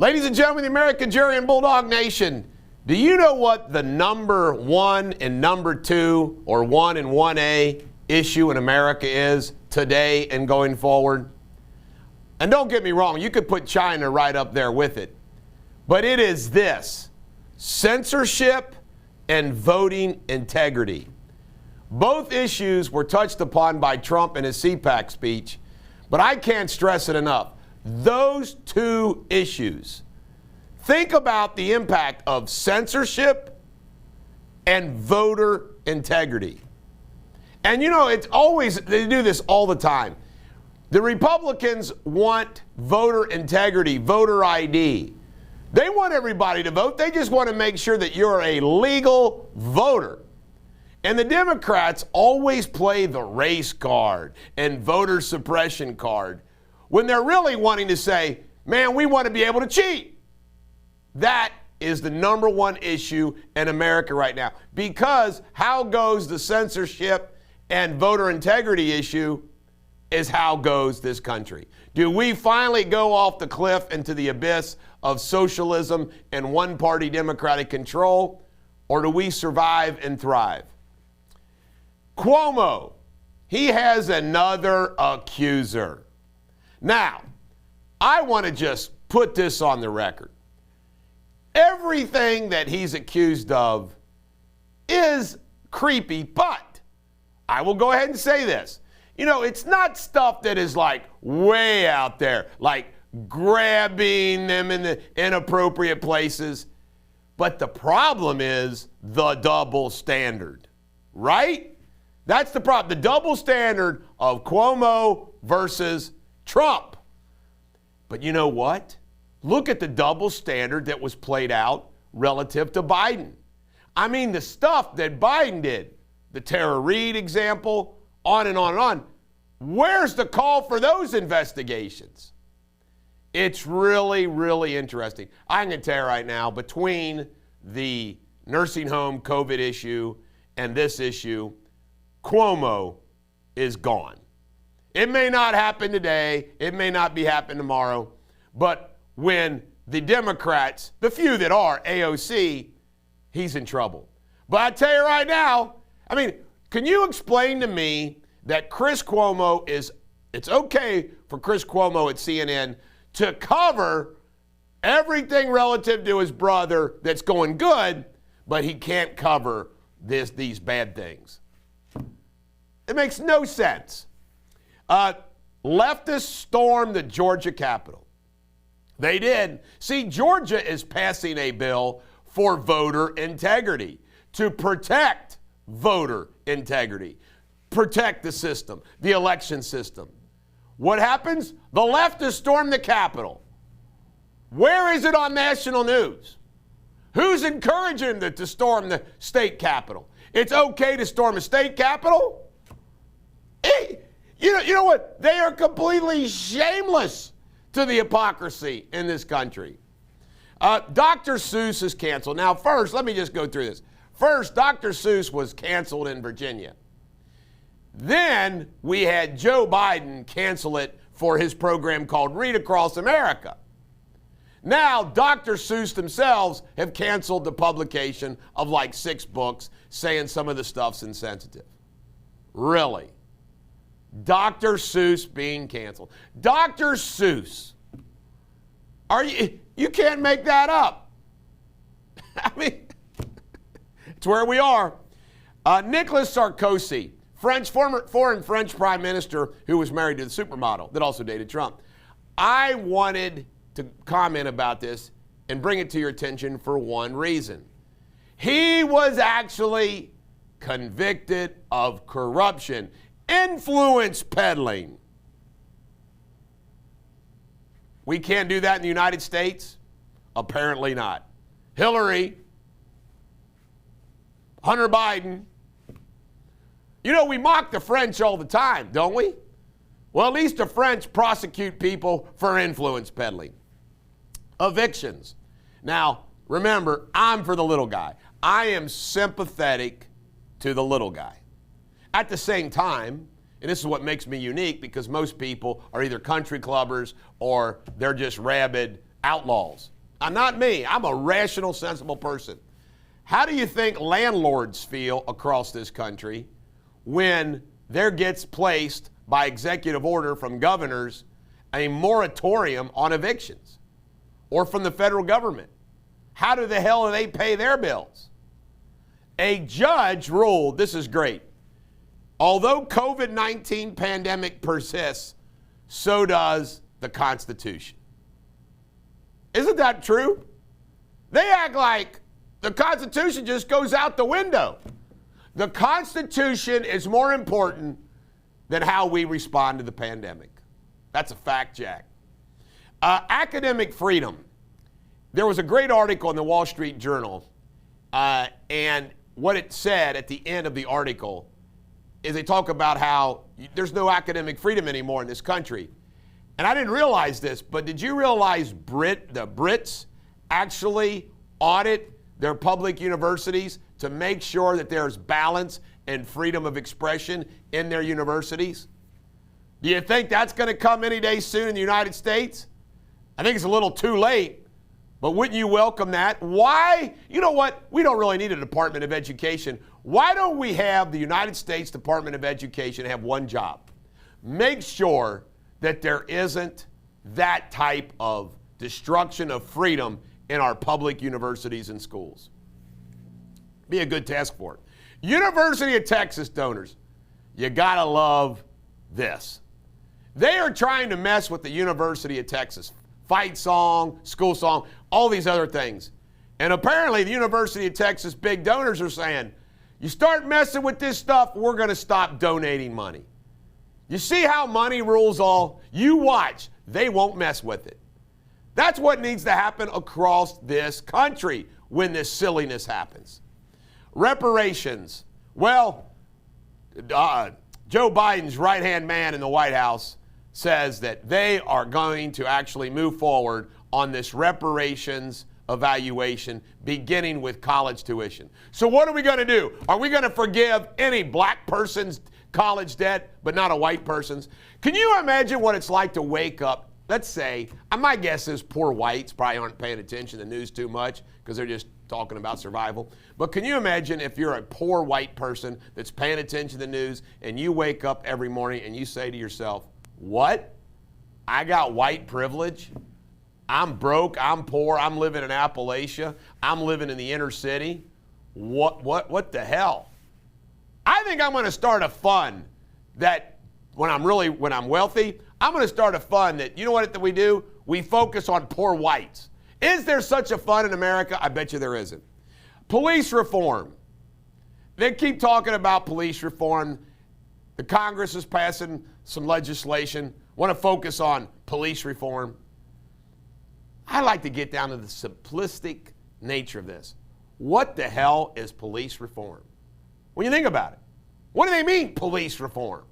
Ladies and gentlemen, the American Jury and Bulldog Nation, do you know what the number one and number two, or 1 and 1A issue in America is today and going forward? And don't get me wrong, you could put China right up there with it. But it is this: censorship and voting integrity. Both issues were touched upon by Trump in his CPAC speech, but I can't stress it enough. Those two issues. Think about the impact of censorship and voter integrity. And you know, it's always, they do this all the time. The Republicans want voter integrity, voter ID. They want everybody to vote. They just want to make sure that you're a legal voter. And the Democrats always play the race card and voter suppression card when they're really wanting to say, man, we want to be able to cheat. That is the number one issue in America right now. Because how goes the censorship and voter integrity issue is how goes this country. Do we finally go off the cliff into the abyss of socialism and one-party Democratic control, or do we survive and thrive? Cuomo, he has another accuser. Now, I want to just put this on the record. Everything that he's accused of is creepy, but I will go ahead and say this. You know, it's not stuff that is like way out there, like grabbing them in the inappropriate places. But the problem is the double standard, right? That's the problem. The double standard of Cuomo versus Trump. But you know what? Look at the double standard that was played out relative to Biden. I mean, the stuff that Biden did, the Tara Reade example, on and on and on. Where's the call for those investigations? It's really, really interesting. I'm going to tell you right now, between the nursing home COVID issue and this issue, Cuomo is gone. It may not happen today. It may not be happening tomorrow. But when the Democrats, the few that are AOC, he's in trouble. But I tell you right now, I mean, can you explain to me that Chris Cuomo it's okay for Chris Cuomo at CNN to cover everything relative to his brother that's going good, but he can't cover these bad things? It makes no sense. Leftists stormed the Georgia Capitol. They did. See, Georgia is passing a bill for voter integrity, to protect voter integrity, protect the system, the election system. What happens? The leftists storm the Capitol. Where is it on national news? Who's encouraging them to storm the state capitol? It's okay to storm a state capitol? You know what? They are completely shameless to the hypocrisy in this country. Dr. Seuss is canceled. Now, first, let me just go through this. First, Dr. Seuss was canceled in Virginia. Then we had Joe Biden cancel it for his program called Read Across America. Now, Dr. Seuss themselves have canceled the publication of like 6 books saying some of the stuff's insensitive. Really? Dr. Seuss being canceled. Dr. Seuss. You can't make that up. I mean, it's where we are. Nicolas Sarkozy, former French prime minister who was married to the supermodel that also dated Trump. I wanted to comment about this and bring it to your attention for one reason. He was actually convicted of corruption, influence peddling. We can't do that in the United States? Apparently not. Hillary, Hunter Biden. You know, we mock the French all the time, don't we? Well, at least the French prosecute people for influence peddling. Evictions. Now, remember, I'm for the little guy. I am sympathetic to the little guy. At the same time, and this is what makes me unique, because most people are either country clubbers or they're just rabid outlaws. Not me. I'm a rational, sensible person. How do you think landlords feel across this country when there gets placed by executive order from governors a moratorium on evictions, or from the federal government? How do the hell do they pay their bills? A judge ruled, this is great, although COVID-19 pandemic persists, so does the Constitution. Isn't that true? They act like the Constitution just goes out the window. The Constitution is more important than how we respond to the pandemic. That's a fact, Jack. Academic freedom. There was a great article in the Wall Street Journal, and what it said at the end of the article is they talk about how there's no academic freedom anymore in this country. And I didn't realize this, but did you realize the Brits actually audit their public universities to make sure that there's balance and freedom of expression in their universities? Do you think that's going to come any day soon in the United States? I think it's a little too late, but wouldn't you welcome that? Why? You know what? We don't really need a Department of Education. Why don't we have the United States Department of Education have one job? Make sure that there isn't that type of destruction of freedom in our public universities and schools. Be a good task for it. University of Texas donors, you gotta love this. They are trying to mess with the University of Texas. Fight song, school song, all these other things. And apparently the University of Texas big donors are saying, you start messing with this stuff, we're gonna stop donating money. You see how money rules all? You watch, they won't mess with it. That's what needs to happen across this country when this silliness happens. Reparations. Well, Joe Biden's right-hand man in the White House says that they are going to actually move forward on this reparations evaluation, beginning with college tuition. So what are we going to do? Are we going to forgive any black person's college debt, but not a white person's? Can you imagine what it's like to wake up? Let's say, my guess is poor whites probably aren't paying attention to the news too much because they're just talking about survival. But can you imagine if you're a poor white person that's paying attention to the news and you wake up every morning and you say to yourself, what? I got white privilege? I'm broke, I'm poor, I'm living in Appalachia, I'm living in the inner city. What the hell? I think I'm going to start a fund that when I'm wealthy, I'm going to start a fund that, you know what we do? We focus on poor whites. Is there such a fund in America? I bet you there isn't. Police reform. They keep talking about police reform. The Congress is passing some legislation, want to focus on police reform. I like to get down to the simplistic nature of this. What the hell is police reform? When you think about it, what do they mean, police reform?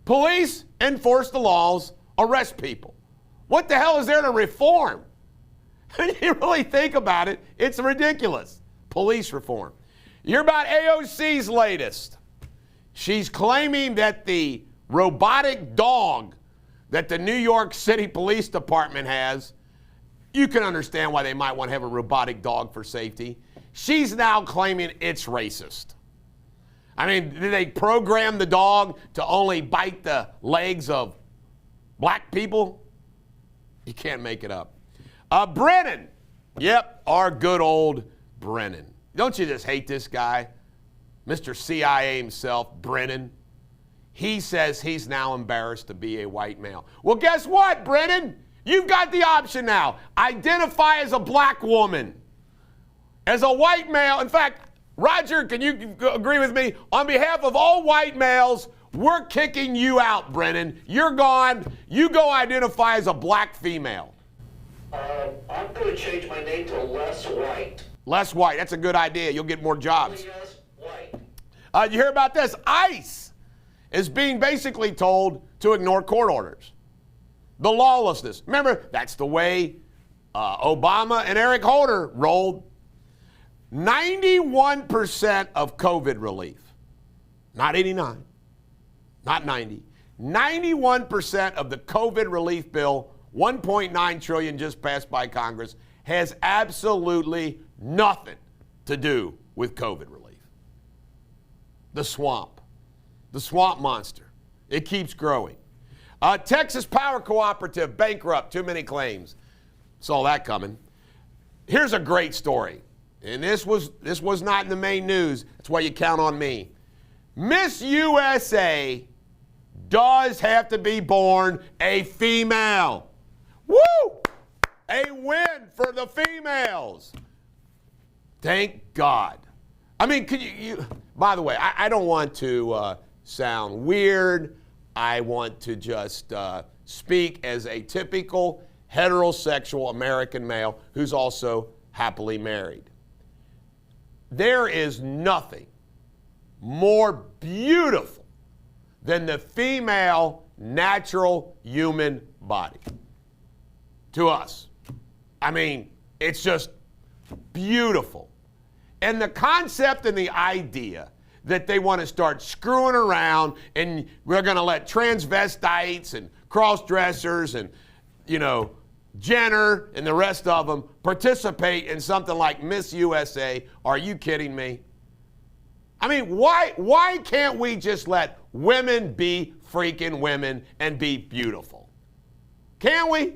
Police enforce the laws, arrest people. What the hell is there to reform? When you really think about it, it's ridiculous. Police reform. You hear about AOC's latest. She's claiming that the robotic dog that the New York City Police Department has, you can understand why they might want to have a robotic dog for safety. She's now claiming it's racist. I mean, did they program the dog to only bite the legs of black people? You can't make it up. Brennan. Yep, our good old Brennan. Don't you just hate this guy? Mr. CIA himself, Brennan. He says he's now embarrassed to be a white male. Well, guess what, Brennan? You've got the option now. Identify as a black woman. As a white male. In fact, Roger, can you agree with me? On behalf of all white males, we're kicking you out, Brennan. You're gone. You go identify as a black female. I'm going to change my name to Less White. Less White. That's a good idea. You'll get more jobs. Yes, White. You hear about this? ICE is being basically told to ignore court orders. The lawlessness. Remember, that's the way Obama and Eric Holder rolled. 91% of COVID relief, not 89, not 90, 91% of the COVID relief bill $1.9 trillion just passed by Congress has absolutely nothing to do with COVID relief. The swamp monster. It keeps growing. Texas Power Cooperative bankrupt, too many claims. Saw that coming. Here's a great story. And this was not in the main news. That's why you count on me. Miss USA does have to be born a female. Woo! A win for the females. Thank God. I mean, could you by the way, I don't want to sound weird. I want to just speak as a typical heterosexual American male who's also happily married. There is nothing more beautiful than the female natural human body to us. I mean, it's just beautiful. And the concept and the idea that they want to start screwing around and we're going to let transvestites and cross-dressers and, Jenner and the rest of them participate in something like Miss USA. Are you kidding me? I mean, why can't we just let women be freaking women and be beautiful? Can we?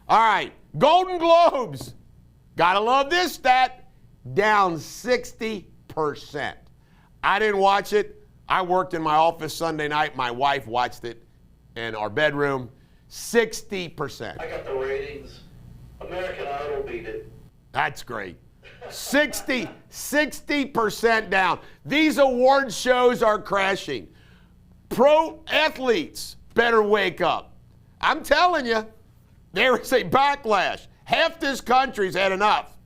All right, Golden Globes. Gotta love this stat. Down 60%. I didn't watch it. I worked in my office Sunday night. My wife watched it in our bedroom. 60%. I got the ratings. American Idol beat it. That's great. 60% down. These award shows are crashing. Pro athletes better wake up. I'm telling you, there is a backlash. Half this country's had enough.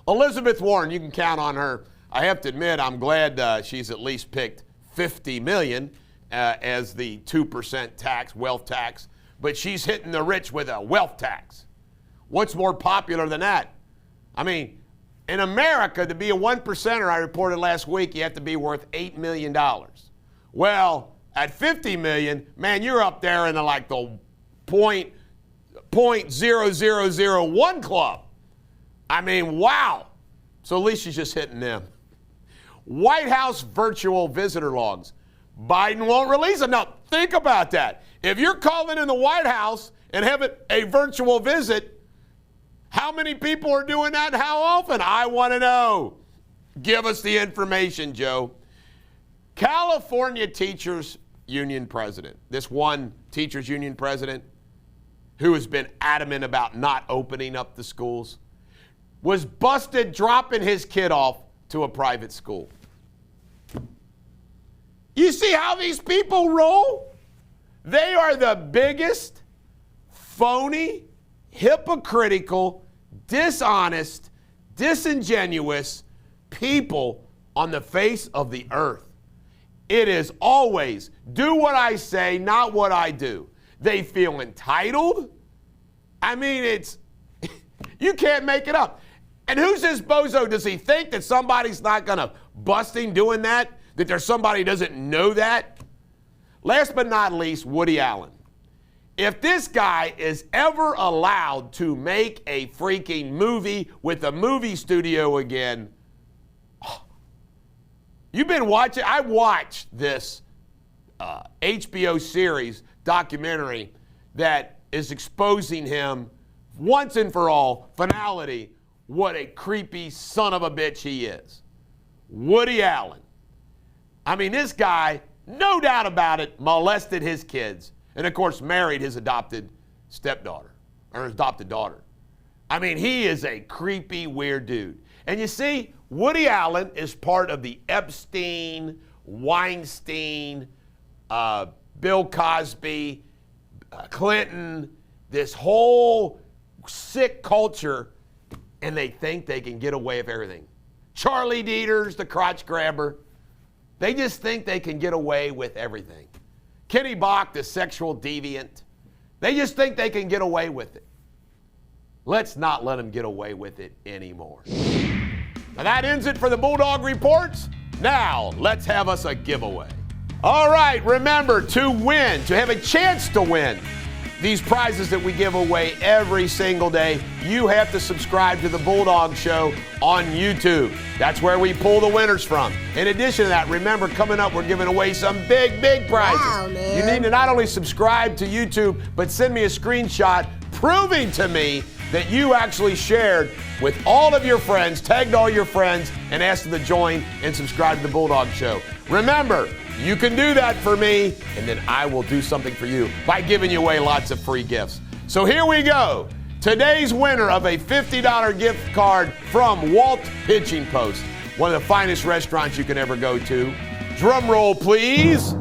Elizabeth Warren, you can count on her. I have to admit, I'm glad she's at least picked $50 million as the 2% tax, wealth tax, but she's hitting the rich with a wealth tax. What's more popular than that? I mean, in America, to be a 1%er, I reported last week, you have to be worth $8 million. Well, at $50 million, man, you're up there in the 0.0001 club. I mean, wow. So at least she's just hitting them. White House virtual visitor logs. Biden won't release them. Now, think about that. If you're calling in the White House and having a virtual visit, how many people are doing that and how often? I want to know. Give us the information, Joe. California Teachers Union president, this one teachers union president who has been adamant about not opening up the schools, was busted dropping his kid off to a private school. You see how these people roll? They are the biggest, phony, hypocritical, dishonest, disingenuous people on the face of the earth. It is always do what I say, not what I do. They feel entitled. I mean, it's, you can't make it up. And who's this bozo? Does he think that somebody's not going to bust him doing that? That there's somebody who doesn't know that? Last but not least, Woody Allen. If this guy is ever allowed to make a freaking movie with a movie studio again, you've been watching, I watched this HBO series documentary that is exposing him once and for all, finality, what a creepy son of a bitch he is. Woody Allen. I mean, this guy, no doubt about it, molested his kids. And of course, married his adopted stepdaughter, or his adopted daughter. I mean, he is a creepy, weird dude. And you see, Woody Allen is part of the Epstein, Weinstein, Bill Cosby, Clinton, this whole sick culture, and they think they can get away with everything. Charlie Deters, the crotch grabber. They just think they can get away with everything. Kenny Bach, the sexual deviant. They just think they can get away with it. Let's not let them get away with it anymore. Now that ends it for the Bulldog Reports. Now let's have us a giveaway. All right, remember to win, to have a chance to win these prizes that we give away every single day, you have to subscribe to The Bulldog Show on YouTube. That's where we pull the winners from. In addition to that, remember, coming up, we're giving away some big, big prizes. Wow, man. You need to not only subscribe to YouTube, but send me a screenshot proving to me that you actually shared with all of your friends, tagged all your friends, and asked them to join and subscribe to The Bulldog Show. Remember, you can do that for me, and then I will do something for you by giving you away lots of free gifts. So here we go. Today's winner of a $50 gift card from Walt Hitching Post, one of the finest restaurants you can ever go to. Drum roll, please.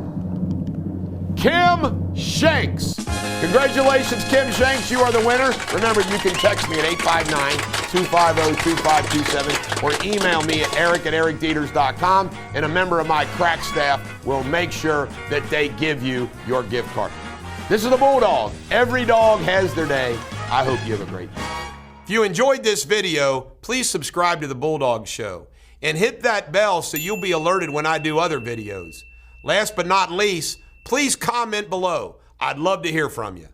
Kim Shanks. Congratulations, Kim Shanks. You are the winner. Remember, you can text me at 859-250-2527 or email me at eric@ericdeters.com, and a member of my crack staff will make sure that they give you your gift card. This is the Bulldog. Every dog has their day. I hope you have a great day. If you enjoyed this video, please subscribe to The Bulldog Show and hit that bell so you'll be alerted when I do other videos. Last but not least, please comment below. I'd love to hear from you.